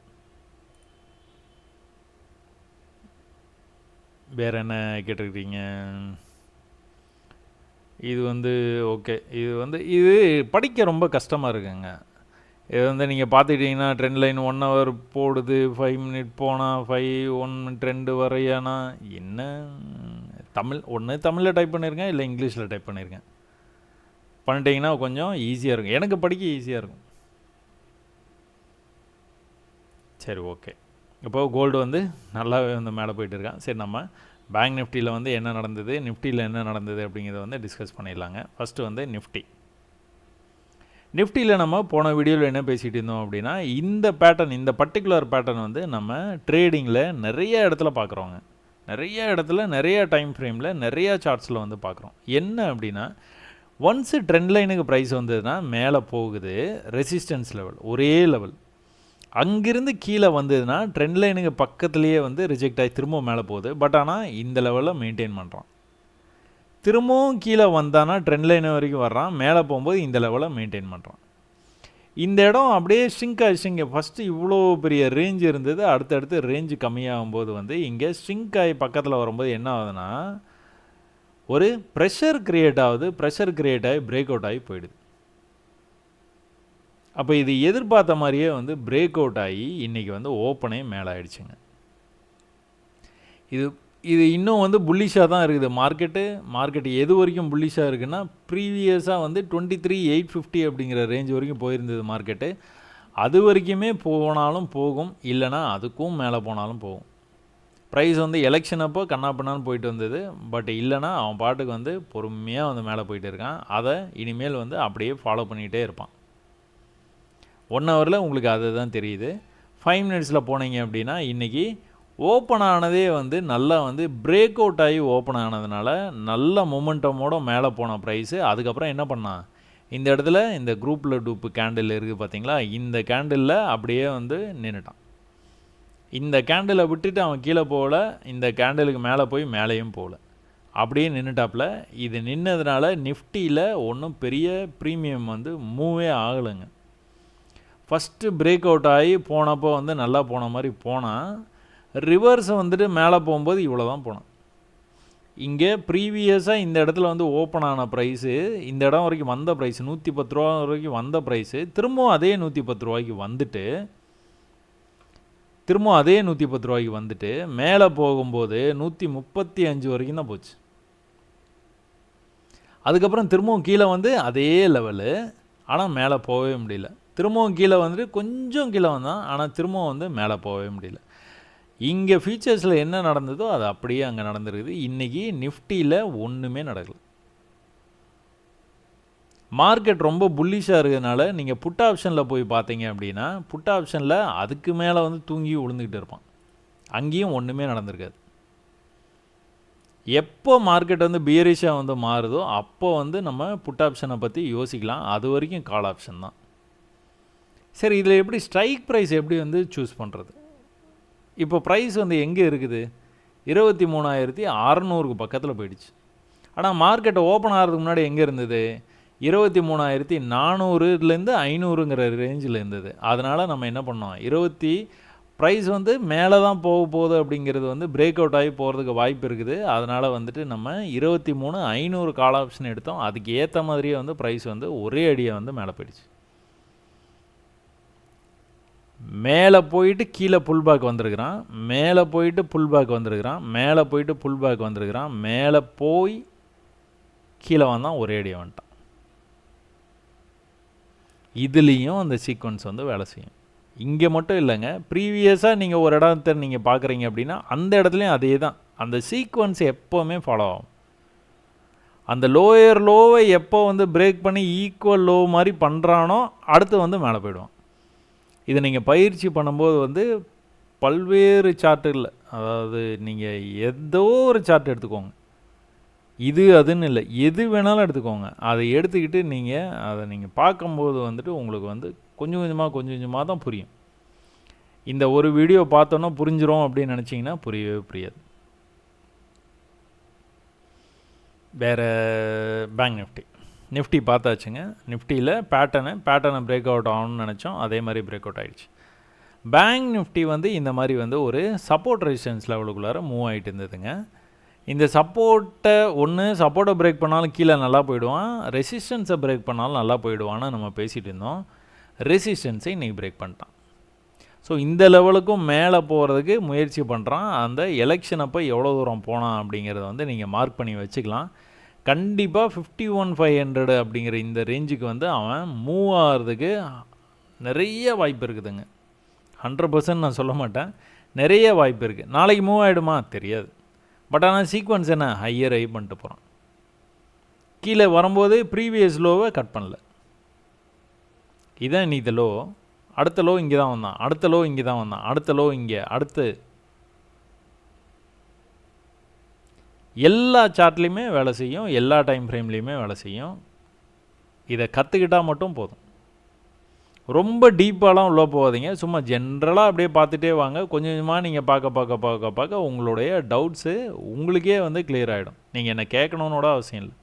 S1: வேறு என்ன கேட்டிருக்கிறீங்க? இது வந்து ஓகே. இது படிக்க ரொம்ப கஷ்டமாக இருக்குங்க. இது வந்து நீங்கள் பார்த்துக்கிட்டிங்கன்னா ட்ரெண்ட் லைன் 1 hour போடுது, 5 மினிட் போனால் 5, 1 மினிட் 2 வரையானா என்ன? தமிழில் டைப் பண்ணியிருக்கேன், இல்லை இங்கிலீஷில் டைப் பண்ணியிருக்கேன். பண்ணிட்டீங்கன்னா கொஞ்சம் ஈஸியாக இருக்கும். எனக்கு படிக்க ஈஸியாக இருக்கும். சரி, ஓகே. இப்போது கோல்டு வந்து நல்லாவே வந்து மேலே போயிட்டு இருக்கான். சரி, நம்ம பேங்க் நிஃப்டியில் வந்து என்ன நடந்தது, நிஃப்டியில் என்ன நடந்தது அப்படிங்கிறத வந்து டிஸ்கஸ் பண்ணிடலாங்க. ஃபஸ்ட்டு வந்து நிஃப்டியில் நம்ம போன வீடியோவில் என்ன பேசிகிட்டு இருந்தோம் அப்படின்னா, இந்த பர்டிகுலர் பேட்டர்ன் வந்து நம்ம ட்ரேடிங்கில் நிறைய இடத்துல பார்க்குறோங்க. நிறைய இடத்துல நிறைய டைம் ஃப்ரேமில் நிறையா சார்ட்ஸில் வந்து பார்க்குறோம். என்ன அப்படின்னா, ஒன்ஸு ட்ரெண்ட் லைனுக்கு ப்ரைஸ் வந்ததுன்னா மேலே போகுது, ரெசிஸ்டன்ஸ் லெவல் ஒரே லெவல். அங்கிருந்து கீழே வந்ததுன்னா ட்ரெண்ட் லைனுக்கு பக்கத்துலேயே வந்து ரிஜெக்ட் ஆகி திரும்ப மேலே போகுது. பட் ஆனால் இந்த லெவலில் மெயின்டைன் பண்ணுறான். திரும்பவும் கீழே வந்தானா ட்ரெண்ட் லைன் வரைக்கும் வர்றான், மேலே போகும்போது இந்த லெவலை மெயின்டைன் பண்ணுறான். இந்த இடம் அப்படியே ஷ்ரிங்க் ஃபஸ்ட்டு இவ்வளோ பெரிய ரேஞ்ச் இருந்தது. அடுத்தடுத்து ரேஞ்சு கம்மியாகும்போது வந்து இங்கே ஷ்ரிங்க் ஆகி பக்கத்தில் வரும்போது என்ன ஆகுதுன்னா, ஒரு ப்ரெஷர் க்ரியேட் ஆகுது. ப்ரெஷர் க்ரியேட் ஆகி பிரேக் அவுட் ஆகி போயிடுது. அப்போ இது எதிர்பார்த்த மாதிரியே வந்து பிரேக் அவுட் ஆகி இன்றைக்கி வந்து ஓப்பனே மேலே ஆகிடுச்சுங்க. இது இன்னும் வந்து புல்லிஷாக தான் இருக்குது மார்க்கெட்டு எது வரைக்கும் புல்லிஷாக இருக்குன்னா, ப்ரீவியஸாக வந்து 23,850 அப்படிங்கிற ரேஞ்ச் வரைக்கும் போயிருந்தது மார்க்கெட்டு. அது வரைக்குமே போனாலும் போகும், இல்லைனா அதுக்கும் மேலே போனாலும் போகும். ப்ரைஸ் வந்து எலெக்ஷன் அப்போ கண்ணாப்பின்னான்னு போயிட்டு வந்தது. பட் இல்லைனா அவன் பாட்டுக்கு வந்து பொறுமையாக வந்து மேலே போயிட்டு இருக்கான். அதை இனிமேல் வந்து அப்படியே ஃபாலோ பண்ணிகிட்டே இருப்பான். 1 ஹவரில் உங்களுக்கு அதுதான் தெரியுது. 5 மினிட்ஸில் போனீங்க அப்படின்னா இன்றைக்கி ஓப்பன் ஆனதே வந்து நல்லா வந்து பிரேக் அவுட் ஆகி ஓப்பன் ஆனதுனால நல்ல மொமெண்டமோடு மேலே போன ப்ரைஸு. அதுக்கப்புறம் என்ன பண்ணான், இந்த இடத்துல இந்த குரூப்பில் டூப்பு கேண்டில் இருக்குது பார்த்தீங்களா, இந்த கேண்டிலில் அப்படியே வந்து நின்றுட்டான். இந்த கேண்டிலை விட்டுட்டு அவன் கீழே போகல, இந்த கேண்டிலுக்கு மேலே போய் மேலேயும் போகல, அப்படியே நின்றுட்டாப்புல. இது நின்னதுனால நிஃப்டியில் ஒன்றும் பெரிய ப்ரீமியம் வந்து மூவே ஆகலைங்க. ஃபஸ்ட்டு பிரேக் அவுட் ஆகி போனப்போ வந்து நல்லா போன மாதிரி போனால், ரிவர்ஸ் வந்துட்டு மேலே போகும்போது இவ்வளோ தான் போனான். இங்கே ப்ரீவியஸாக இந்த இடத்துல வந்து ஓப்பன் ஆன ப்ரைஸு, இந்த இடம் வரைக்கும் வந்த ப்ரைஸ் 110 ரூபா வரைக்கும் வந்த ப்ரைஸு திரும்பவும் அதே 110 ரூபாய்க்கு வந்துட்டு, திரும்பவும் அதே 110 ரூபாய்க்கு வந்துட்டு மேலே போகும்போது 135 வரைக்கும் தான் போச்சு. அதுக்கப்புறம் திரும்பவும் கீழே வந்து அதே லெவலு, ஆனால் மேலே போகவே முடியல. திரும்பவும் கீழே வந்துட்டு கொஞ்சம் கீழே வந்தான், ஆனால் திரும்பவும் வந்து மேலே போகவே முடியல. இங்கே ஃபியூச்சர்ஸில் என்ன நடந்ததோ அது அப்படியே அங்கே நடந்துருக்குது. இன்றைக்கி நிஃப்டியில் ஒன்றுமே நடக்கல. மார்க்கெட் ரொம்ப புல்லிஷாக இருக்கிறதுனால நீங்கள் புட் ஆப்ஷனில் போய் பார்த்தீங்க அப்படின்னா, புட் ஆப்ஷனில் அதுக்கு மேலே வந்து தூங்கி விழுந்துக்கிட்டு இருப்பான். அங்கேயும் ஒன்றுமே நடந்திருக்காது. எப்போ மார்க்கெட் வந்து பியரிஷாக வந்து மாறுதோ அப்போ வந்து நம்ம புட் ஆப்ஷனை பற்றி யோசிக்கலாம். அது வரைக்கும் கால் ஆப்ஷன் தான். சரி, இதில் எப்படி ஸ்ட்ரைக் ப்ரைஸ் எப்படி வந்து சூஸ் பண்ணுறது? இப்போ ப்ரைஸ் வந்து எங்கே இருக்குது? 23,600க்கு பக்கத்தில் போயிடுச்சு. ஆனால் மார்க்கெட்டை ஓப்பன் ஆகிறதுக்கு முன்னாடி எங்கே இருந்தது? 23,400லேருந்து 500ங்கிற ரேஞ்சில் இருந்தது. அதனால் நம்ம என்ன பண்ணோம், ப்ரைஸ் வந்து மேலே தான் போக போகுது அப்படிங்கிறது வந்து பிரேக் அவுட் ஆகி போகிறதுக்கு வாய்ப்பு இருக்குது. அதனால் வந்துட்டு நம்ம 23,500 கால் ஆப்ஷன் எடுத்தோம். அதுக்கு ஏற்ற மாதிரியே வந்து ப்ரைஸ் வந்து ஒரே அடியாக வந்து மேலே போயிடுச்சு. மேலே போயிட்டு கீழே புல் பேக் வந்திருக்கிறான், மேலே போயிட்டு புல் பேக் வந்திருக்கிறான், மேலே போயிட்டு புல் பேக் வந்திருக்கிறான், மேலே போய் கீழே வந்தான், ஒரே அடியாக வந்துட்டான். இதுலேயும் அந்த சீக்வன்ஸ் வந்து வேலை செய்யும். இங்கே மட்டும் இல்லைங்க, ப்ரீவியஸாக நீங்கள் ஒரு இடத்த நீங்கள் பார்க்குறீங்க அப்படின்னா அந்த இடத்துலையும் அதே தான். அந்த சீக்வன்ஸ் எப்போவுமே ஃபாலோ ஆகும். அந்த லோயர் லோவை எப்போ வந்து பிரேக் பண்ணி ஈக்குவல் லோ மாதிரி பண்ணுறானோ அடுத்து வந்து மேலே போயிடுவான். இதை நீங்கள் பயிற்சி பண்ணும்போது வந்து பல்வேறு சார்ட்டுகளில், அதாவது நீங்கள் ஏதோ ஒரு சார்ட் எடுத்துக்கோங்க, இது அதுன்னு இல்லை, எது வேணாலும் எடுத்துக்கோங்க. அதை எடுத்துக்கிட்டு அதை நீங்கள் பார்க்கும்போது வந்துட்டு உங்களுக்கு வந்து கொஞ்சம் கொஞ்சமாக தான் புரியும். இந்த ஒரு வீடியோ பார்த்தோன்னா புரிஞ்சிரும் அப்படின்னு நினச்சிங்கன்னா புரியவே புரியாது. வேறு பேங்க் நிஃப்டி பார்த்தாச்சுங்க. நிஃப்டியில் பேட்டர்னை பிரேக் அவுட் ஆகணும்னு நினச்சோம், அதே மாதிரி பிரேக் அவுட் ஆகிடுச்சு. பேங்க் நிஃப்டி வந்து இந்த மாதிரி வந்து ஒரு சப்போர்ட் ரெசிஸ்டன்ஸ் லெவலுக்குள்ளார மூவ் ஆகிட்டு இருந்ததுங்க. இந்த சப்போர்ட்டை பிரேக் பண்ணாலும் கீழே நல்லா போயிடுவான், ரெசிஸ்டன்ஸை பிரேக் பண்ணாலும் நல்லா போயிடுவான்னு நம்ம பேசிகிட்டு இருந்தோம். ரெசிஸ்டன்ஸை இன்றைக்கி பிரேக் பண்ணிட்டான். ஸோ இந்த லெவலுக்கும் மேலே போகிறதுக்கு முயற்சி பண்ணுறான். அந்த எலெக்ஷன் அப்போ எவ்வளோ தூரம் போனான் அப்படிங்கிறத வந்து நீங்கள் மார்க் பண்ணி வச்சுக்கலாம். கண்டிப்பாக 51,500 அப்படிங்கிற இந்த ரேஞ்சுக்கு வந்து அவன் மூவ் ஆகிறதுக்கு நிறைய வாய்ப்பு இருக்குதுங்க. 100% நான் சொல்ல மாட்டேன், நிறைய வாய்ப்பு இருக்குது. நாளைக்கு மூவ் ஆகிடுமா தெரியாது. பட் ஆனால் சீக்வன்ஸ் என்ன, ஹையர் ஹை பண்ணிட்டு போகிறான். கீழே வரும்போது ப்ரீவியஸ் லோவை கட் பண்ணல. இதான் இந்த லோ, அடுத்த லோ இங்கே தான் வந்தான், அடுத்த லோ இங்கே தான் வந்தான், அடுத்த லோ இங்கே, அடுத்து எல்லா சார்ட்லேயுமே வேலை செய்யும், எல்லா டைம் ஃப்ரேம்லேயுமே வேலை செய்யும். இதை கற்றுக்கிட்டால் மட்டும் போதும். ரொம்ப டீப்பாலாம் உள்ளே போகாதீங்க, சும்மா ஜென்ரலாக அப்படியே பார்த்துட்டே வாங்க. கொஞ்சம் கொஞ்சமாக நீங்கள் பார்க்க உங்களுடைய டவுட்ஸு உங்களுக்கே வந்து கிளியர் ஆகிடும். நீங்கள் என்ன கேட்கணுன்னோட அவசியம் இல்லை.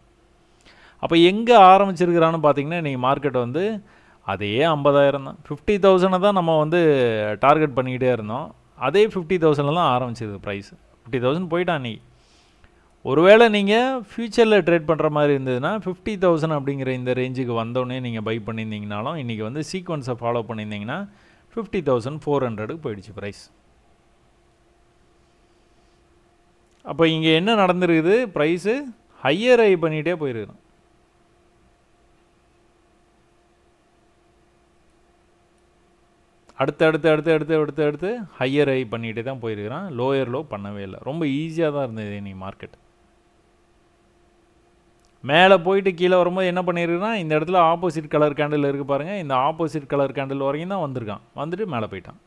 S1: அப்போ எங்கே ஆரம்பிச்சிருக்கிறான்னு பார்த்தீங்கன்னா, நீங்கள் மார்க்கெட் வந்து அதே 50,000 தான், 50,000 தான் நம்ம வந்து டார்கெட் பண்ணிக்கிட்டே இருந்தோம். அதே 50,000 தான் ஆரம்பிச்சிது ப்ரைஸ். 50,000 போயிட்டான் அன்றைக்கி. ஒருவேளை நீங்கள் ஃப்யூச்சரில் ட்ரேட் பண்ணுற மாதிரி இருந்ததுன்னா 50,000 அப்படிங்கிற இந்த ரேஞ்சுக்கு வந்தோடனே நீங்கள் பை பண்ணியிருந்தீங்கனாலும் இன்றைக்கி வந்து சீக்வன்ஸை ஃபாலோ பண்ணியிருந்தீங்கன்னா 50,400க்கு போயிடுச்சு ப்ரைஸ். அப்போ இங்கே என்ன நடந்துருக்குது, ப்ரைஸு ஹையர் ஹை பண்ணிகிட்டே போயிருக்கணும். அடுத்து ஹையர் ஹை பண்ணிகிட்டே தான் போயிருக்கிறான். லோயர் லோ பண்ணவே இல்லை. ரொம்ப ஈஸியாக தான் இருந்தது நீ மார்க்கெட். மேலே போயிட்டு கீழே வரும்போது என்ன பண்ணியிருக்கான், இந்த இடத்துல ஆப்போசிட் கலர் கேண்டில் இருக்குது பாருங்கள், இந்த ஆப்போசிட் கலர் கேண்டில் வரைக்கும் தான் வந்திருக்கான், வந்துட்டு மேலே போயிட்டான்.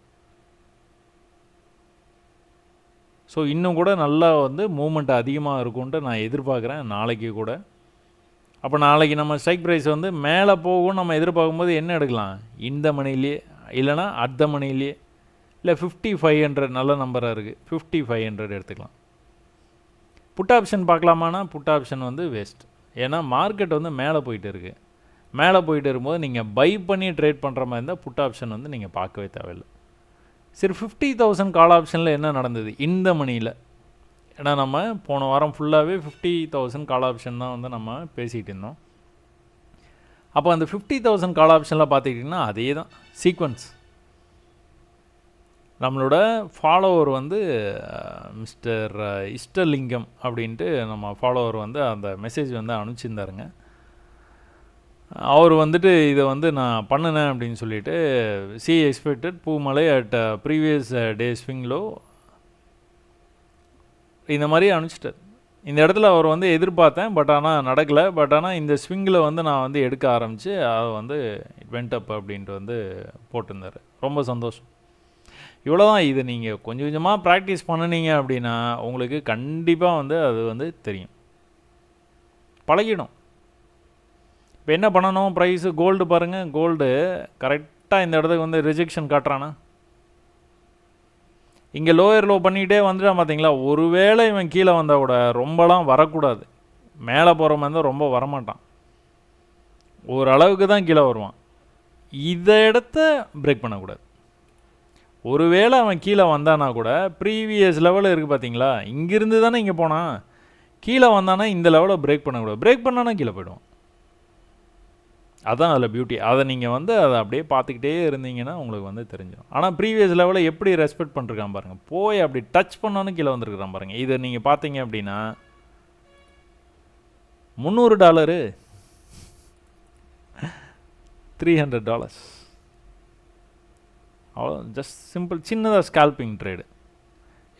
S1: ஸோ இன்னும் கூட நல்லா வந்து மூமெண்ட் அதிகமாக இருக்கும்ன்ட்டு நான் எதிர்பார்க்குறேன் நாளைக்கு கூட. அப்போ நாளைக்கு நம்ம ஸ்ட்ரைக் ப்ரைஸ் வந்து மேலே போகும் நம்ம எதிர்பார்க்கும்போது என்ன எடுக்கலாம், இந்த மணிலேயே இல்லைனா அடுத்த மணிலேயே, இல்லை 5500 நல்ல நம்பராக இருக்குது, 5500 எடுத்துக்கலாம். புட் ஆப்ஷன் பார்க்கலாமான்னா புட் ஆப்ஷன் வந்து வேஸ்ட். ஏன்னா மார்க்கெட் வந்து மேலே போயிட்டு இருக்குது. மேலே போயிட்டு இருக்கும்போது நீங்கள் பை பண்ணி ட்ரேட் பண்ணுற மாதிரி இருந்தால் புட் ஆப்ஷன் வந்து நீங்கள் பார்க்கவே தேவையில்லை. சரி, 50,000 கால் ஆப்ஷனில் என்ன நடந்தது இந்த மணியில்? ஏன்னா நம்ம போன வாரம் ஃபுல்லாகவே 50,000 கால் ஆப்ஷன் தான் வந்து நம்ம பேசிகிட்டு இருந்தோம். அப்போ அந்த 50,000 கால் ஆப்ஷனில் பார்த்துக்கிட்டிங்கன்னா அதே தான் சீக்வன்ஸ். நம்மளோட ஃபாலோவர் வந்து மிஸ்டர் இஷ்டலிங்கம் அப்படின்ட்டு நம்ம ஃபாலோவர் வந்து அந்த மெசேஜ் வந்து அனுப்பிச்சிருந்தாருங்க. அவர் வந்துட்டு இதை வந்து நான் பண்ணினேன் அப்படின்னு சொல்லிட்டு expected Poomalai at previous day ஸ்விங்லோ இந்த மாதிரி அனுப்பிச்சிட்டார். இந்த இடத்துல அவர் வந்து எதிர்பார்த்தேன், பட் ஆனால் நடக்கலை. பட் ஆனால் இந்த ஸ்விங்கில் வந்து நான் வந்து எடுக்க ஆரம்பித்து அதை வந்து வெண்ட் அப் அப்படின்ட்டு வந்து போட்டிருந்தார். ரொம்ப சந்தோஷம். இவ்வளோதான். இது நீங்கள் கொஞ்சம் கொஞ்சமாக ப்ராக்டிஸ் பண்ணினீங்க அப்படின்னா உங்களுக்கு கண்டிப்பாக வந்து அது வந்து தெரியும், பழகிடும். இப்போ என்ன பண்ணணும்? ப்ரைஸு கோல்டு பாருங்கள், கோல்டு கரெக்டாக இந்த இடத்துக்கு வந்து ரிஜெக்ஷன் காட்டுறானா? இங்கே லோயர் லோ பண்ணிகிட்டே வந்துட்டான் பார்த்தீங்களா? ஒருவேளை இவன் கீழே வந்தால் கூட ரொம்பலாம் வரக்கூடாது. மேலே போகிற மாதிரி இருந்தால் ரொம்ப வரமாட்டான், ஓரளவுக்கு தான் கீழே வருவான். இதை இடத்த பிரேக் பண்ணக்கூடாது. ஒருவேளை அவன் கீழே வந்தானா கூட ப்ரீவியஸ் லெவலில் இருக்குது பார்த்தீங்களா, இங்கேருந்து தானே இங்கே போனான், கீழே வந்தானா இந்த லெவலை பிரேக் பண்ணக்கூடாது. பிரேக் பண்ணானா கீழே போய்டுவான். அதுதான் அதில் பியூட்டி. அதை நீங்கள் வந்து அதை அப்படியே பார்த்துக்கிட்டே இருந்தீங்கன்னா உங்களுக்கு வந்து தெரிஞ்சிடும். ஆனால் ப்ரீவியஸ் லெவலில் எப்படி ரெஸ்பெக்ட் பண்ணிருக்கான் பாருங்கள், போய் அப்படி டச் பண்ணாலும் கீழே வந்துருக்குறான் பாருங்கள். இதை நீங்கள் பார்த்தீங்க அப்படின்னா $300 $300 அவ்வளோ. ஜஸ்ட் சிம்பிள், சின்னதாக ஸ்கால்பிங் ட்ரேடு.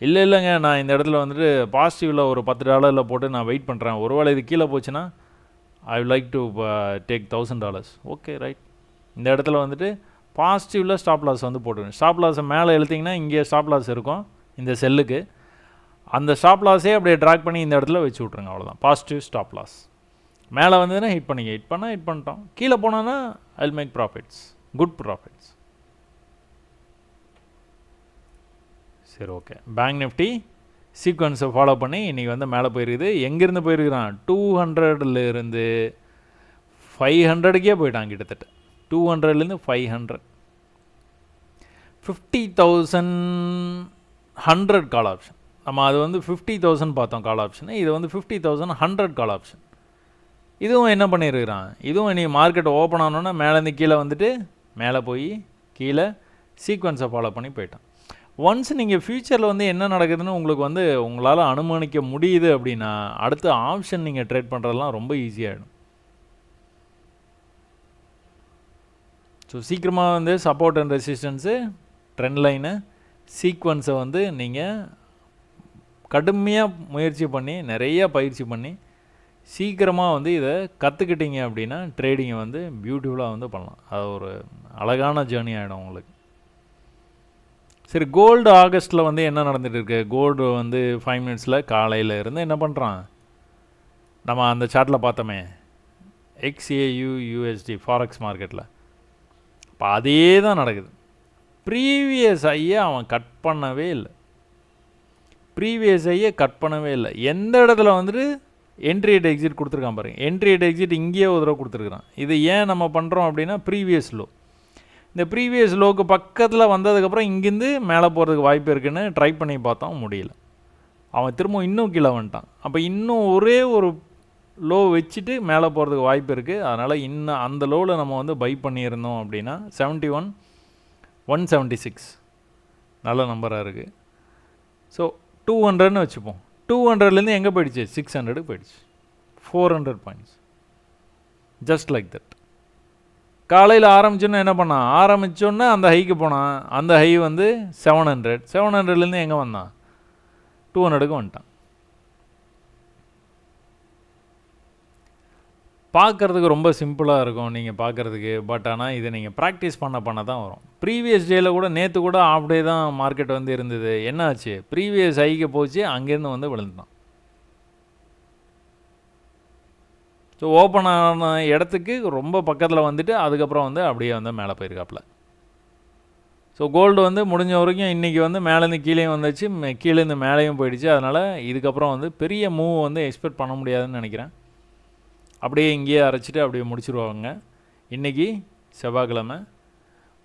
S1: இல்லைங்க நான் இந்த இடத்துல வந்துட்டு பாசிட்டிவில் ஒரு $10 போட்டு நான் வெயிட் பண்ணுறேன், ஒருவேளை இது கீழே போச்சுன்னா I like to take $1000. Okay right. இந்த இடத்துல வந்துட்டு பாசிட்டிவில் ஸ்டாப் லாஸ் வந்து போட்டுருங்க. ஸ்டாப் லாஸை மேலே எழுத்திங்கன்னா இங்கே ஸ்டாப் லாஸ் இருக்கும் இந்த செல்லுக்கு. அந்த ஸ்டாப் லாஸே அப்படியே ட்ராக் பண்ணி இந்த இடத்துல வச்சு விட்ருங்க. அவ்வளோதான் பாசிட்டிவ் ஸ்டாப் லாஸ். மேலே வந்ததுன்னா ஹிட் பண்ணிங்க, ஹிட் பண்ணால் ஹிட் பண்ணிட்டோம். கீழே போனோன்னா I make profits, good profits. சரி, ஓகே. பேங்க் நிஃப்டி சீக்வன்ஸை ஃபாலோ பண்ணி இன்றைக்கி வந்து மேலே போயிருக்குது. எங்கேருந்து போயிருக்கிறான்? 200லேருந்து 500க்கே போயிட்டான் கிட்டத்தட்ட. 200லேருந்து 500. 50,100 கால் ஆப்ஷன். நம்ம அது வந்து 50,000 பார்த்தோம் கால் ஆப்ஷனு, இது வந்து 50,100 கால் ஆப்ஷன். இதுவும் என்ன பண்ணியிருக்கிறான்? இதுவும் இன்றைக்கி மார்க்கெட் ஓப்பன் ஆனோன்னா மேலேருந்து கீழே வந்துட்டு மேலே போய் கீழே சீக்வன்ஸை ஃபாலோ பண்ணி போயிட்டான். ஒன்ஸ் நீங்கள் ஃப்யூச்சரில் வந்து என்ன நடக்குதுன்னு உங்களுக்கு வந்து உங்களால் அனுமானிக்க முடியுது அப்படின்னா அடுத்த ஆப்ஷன் நீங்கள் ட்ரேட் பண்ணுறதுலாம் ரொம்ப ஈஸியாகிடும். ஸோ சீக்கிரமாக வந்து support and resistance, trend line, சீக்வன்ஸை வந்து நீங்கள் கடுமையாக முயற்சி பண்ணி நிறைய பயிற்சி பண்ணி சீக்கிரமாக வந்து இதை கற்றுக்கிட்டீங்க அப்படின்னா ட்ரேடிங்கை வந்து பியூட்டிஃபுல்லாக வந்து பண்ணலாம். அது ஒரு அழகான ஜேர்னி ஆகிடும் உங்களுக்கு. சரி, கோல்டு ஆகஸ்ட்டில் வந்து என்ன நடந்துகிட்டு இருக்கு? கோல்டு வந்து 5 மினிட்ஸில் காலையில் இருந்து என்ன பண்ணுறான்? நம்ம அந்த சார்ட்டில் பார்த்தோமே, XAUUSD ஃபாரெக்ஸ் மார்க்கெட்டில். இப்போ அதே தான் நடக்குது. ப்ரீவியஸ் ஐயை அவன் கட் பண்ணவே இல்லை, எந்த இடத்துல வந்துட்டு என்ட்ரி அட் எக்ஸிட் கொடுத்துருக்கான் பாருங்கள். என்ட்ரி அட் எக்ஸிட் இங்கேயே ஒரு தடவை கொடுத்துருக்குறான். இது ஏன் நம்ம பண்ணுறோம் அப்படின்னா ப்ரீவியஸ் லோ, இந்த ப்ரீவியஸ் லோக்கு பக்கத்தில் வந்ததுக்கப்புறம் இங்கேருந்து மேலே போகிறதுக்கு வாய்ப்பு இருக்குன்னு ட்ரை பண்ணி பார்த்தோம், முடியல. அவன் திரும்ப இன்னும் கீழே வந்துட்டான். அப்போ இன்னும் ஒரே ஒரு லோ வச்சுட்டு மேலே போகிறதுக்கு வாய்ப்பு இருக்குது. அதனால் இன்னும் அந்த லோவில் நம்ம வந்து பை பண்ணியிருந்தோம் அப்படின்னா 71,176 நல்ல நம்பராக இருக்குது. ஸோ 200ன்னு வச்சுப்போம். 200லேருந்து எங்கே போயிடுச்சு? 600க்கு போயிடுச்சு. 400 பாயிண்ட்ஸ், ஜஸ்ட் லைக் தட். காலையில் ஆரம்பிச்சோன்னா என்ன பண்ணான்? ஆரம்பித்தோன்னே அந்த ஹைக்கு போனான். அந்த ஹை வந்து 700. 700லேருந்து எங்கே வந்தான்? 200க்கு வந்துட்டான். பார்க்குறதுக்கு ரொம்ப சிம்பிளாக இருக்கும் நீங்கள் பார்க்குறதுக்கு. பட் ஆனால் இதை நீங்கள் ப்ராக்டிஸ் பண்ண தான் வரும். ப்ரீவியஸ் டேயில் கூட நேற்று கூட ஆஃப் டே தான் மார்க்கெட் வந்து இருந்தது. என்ன ஆச்சு? ப்ரீவியஸ் ஹைக்கு போச்சு, அங்கேருந்து வந்து விழுந்தான். ஸோ ஓப்பன் ஆன இடத்துக்கு ரொம்ப பக்கத்தில் வந்துட்டு அதுக்கப்புறம் வந்து அப்படியே வந்து மேலே போயிருக்காப்புல. ஸோ கோல்டு வந்து முடிஞ்ச வரைக்கும் இன்றைக்கி வந்து மேலேருந்து கீழேயும் வந்துச்சு, கீழேருந்து மேலேயும் போயிடுச்சு. அதனால் இதுக்கப்புறம் வந்து பெரிய மூவ் வந்து எக்ஸ்பெக்ட் பண்ண முடியாதுன்னு நினைக்கிறேன். அப்படியே இங்கேயே அரைச்சிட்டு அப்படியே முடிச்சிருவாங்க. இன்றைக்கி செவ்வாய்க்கிழமை,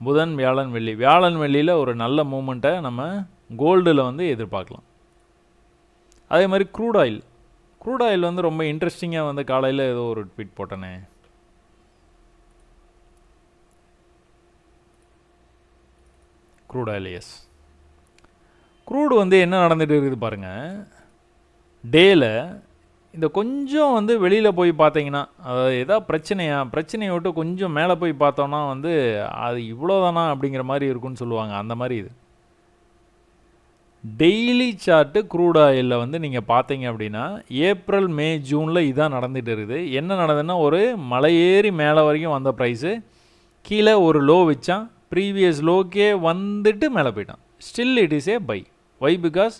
S1: புதன், வியாழன், வெள்ளி. வியாழன் வெள்ளியில் ஒரு நல்ல மூமெண்ட்டை நம்ம கோல்டில் வந்து எதிர்பார்க்கலாம். அதே மாதிரி க்ரூட் ஆயில் வந்து ரொம்ப இன்ட்ரெஸ்டிங்காக வந்து காலையில் ஏதோ ஒரு ட்வீட் போட்டனே. Crude oil, yes. க்ரூடு வந்து என்ன நடந்துகிட்டு இருக்குது பாருங்கள். டேயில் இந்த கொஞ்சம் வந்து வெளியில் போய் பார்த்தீங்கன்னா, அதாவது எதாவது பிரச்சனையை விட்டு கொஞ்சம் மேலே போய் பார்த்தோன்னா வந்து அது இவ்வளோதானா அப்படிங்கிற மாதிரி இருக்குன்னு சொல்லுவாங்க. அந்த மாதிரி இது டெய்லி சார்ட்டு க்ரூட் ஆயிலில் வந்து நீங்கள் பார்த்தீங்க அப்படின்னா ஏப்ரல், மே, ஜூனில் இதான் நடந்துகிட்டு இருக்குது. என்ன நடந்ததுன்னா, ஒரு மலையேறி மேலே வரைக்கும் வந்த ப்ரைஸு கீழே ஒரு லோ வச்சான், ப்ரீவியஸ் லோக்கே வந்துட்டு மேலே போயிட்டான். Still it is a buy. Why? Because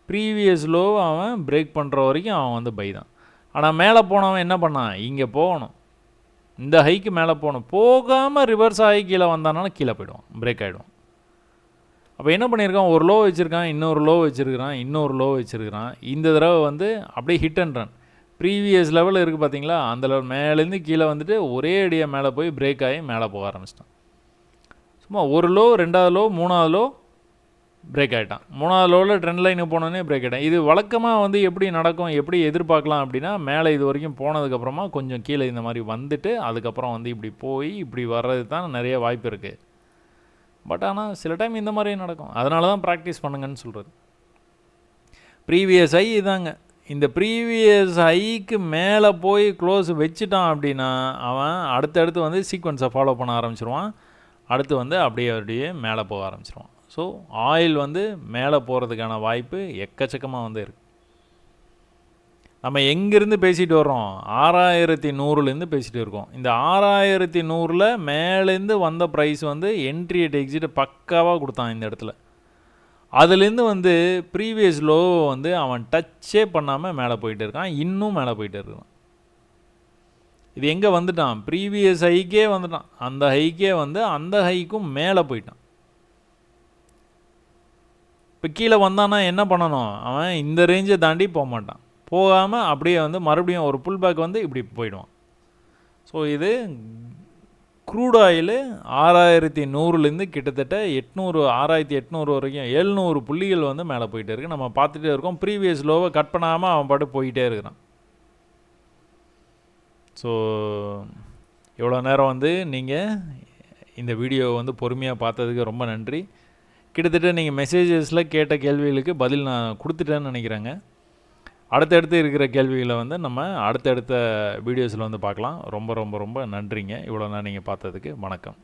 S1: previous low அவன் பிரேக் பண்ணுற வரைக்கும் அவன் வந்து பை தான். ஆனால் மேலே போனவன் என்ன பண்ணான்? இங்கே போகணும், இந்த ஹைக்கு மேலே போகணும், போகாமல் ரிவர்ஸ் ஆகி கீழே வந்தானாலும் கீழே போயிடுவான், பிரேக் ஆகிடுவான். அப்போ என்ன பண்ணியிருக்கான்? ஒரு லோ வச்சுருக்கான், இன்னொரு லோ வச்சுருக்கிறான், இன்னொரு லோ வச்சுருக்கிறான். இந்த தடவை வந்து அப்படியே hit and run. Previous level இருக்குது பார்த்தீங்களா, அந்த லெவல் மேலேருந்து கீழே வந்துட்டு ஒரே அடியாக மேலே போய் பிரேக் ஆகி மேலே போக ஆரம்பிச்சிட்டான். சும்மா ஒரு லோ, ரெண்டாவது லோ, மூணாவது லோ பிரேக் ஆகிட்டான். மூணாவது லோவில் ட்ரெண்ட் லைனுக்கு போனோன்னே பிரேக் ஆகிட்டான். இது வழக்கமாக வந்து எப்படி நடக்கும், எப்படி எதிர்பார்க்கலாம் அப்படின்னா, மேலே இது வரைக்கும் போனதுக்கப்புறமா கொஞ்சம் கீழே இந்த மாதிரி வந்துட்டு அதுக்கப்புறம் வந்து இப்படி போய் இப்படி வர்றது தான் நிறைய வாய்ப்பு இருக்குது. பட் ஆனால் சில டைம் இந்த மாதிரி நடக்கும். அதனால தான் ப்ராக்டிஸ் பண்ணுங்கன்னு சொல்கிறது. ப்ரீவியஸ் ஹை இதாங்க. இந்த ப்ரீவியஸ் ஹைக்கு மேலே போய் க்ளோஸ் வச்சுட்டான் அப்படின்னா அவன் அடுத்தடுத்து வந்து சீக்வன்ஸை ஃபாலோ பண்ண ஆரம்பிச்சிருவான். அடுத்து வந்து அப்படியே மேலே போக ஆரம்பிச்சிருவான். ஸோ ஆயில் வந்து மேலே போகிறதுக்கான வாய்ப்பு எக்கச்சக்கமாக வந்து இருக்குது. நம்ம எங்கேருந்து பேசிகிட்டு வர்றோம்? 6100லேருந்து பேசிகிட்டு இருக்கோம். இந்த 6100ல் மேலேருந்து வந்த ப்ரைஸ் வந்து என்ட்ரி அட் எக்ஸிட் பக்காவாக கொடுத்தான் இந்த இடத்துல. அதுலேருந்து வந்து ப்ரீவியஸ் லோவை வந்து அவன் டச்சே பண்ணாமல் மேலே போயிட்டு இருக்கான், இன்னும் மேலே போயிட்டு இருக்கான். இது எங்கே வந்துட்டான்? ப்ரீவியஸ் ஹைக்கே வந்துட்டான். அந்த ஹைக்கே வந்து அந்த ஹைக்கும் மேலே போயிட்டான். இப்போ கீழே வந்தான்னா என்ன பண்ணணும்? அவன் இந்த ரேஞ்சை தாண்டி போக மாட்டான். போகாமல் அப்படியே வந்து மறுபடியும் ஒரு புல் பேக் வந்து இப்படி போயிடுவான். ஸோ இது க்ரூட் ஆயில் 6100லேருந்து கிட்டத்தட்ட 6800 வரைக்கும் 700 புள்ளிகள் வந்து மேலே போயிட்டே இருக்குது. நம்ம பார்த்துட்டே இருக்கோம். ப்ரீவியஸ் லோவை கட் பண்ணாமல் அவன் பாட்டு போயிட்டே இருக்கிறான். ஸோ இவ்வளோ நேரம் வந்து நீங்கள் இந்த வீடியோவை வந்து பொறுமையாக பார்த்ததுக்கு ரொம்ப நன்றி. கிட்டத்தட்ட நீங்கள் மெசேஜஸில் கேட்ட கேள்விகளுக்கு பதில் நான் கொடுத்துட்டேன்னு நினைக்கிறேங்க. அடுத்தடுத்து இருக்கிற கேள்விகளை வந்து நம்ம அடுத்தடுத்த வீடியோஸில் வந்து பார்க்கலாம். ரொம்ப ரொம்ப ரொம்ப நன்றிங்க இவ்வளோ நேரம் நீங்கள் பார்த்ததுக்கு. வணக்கம்.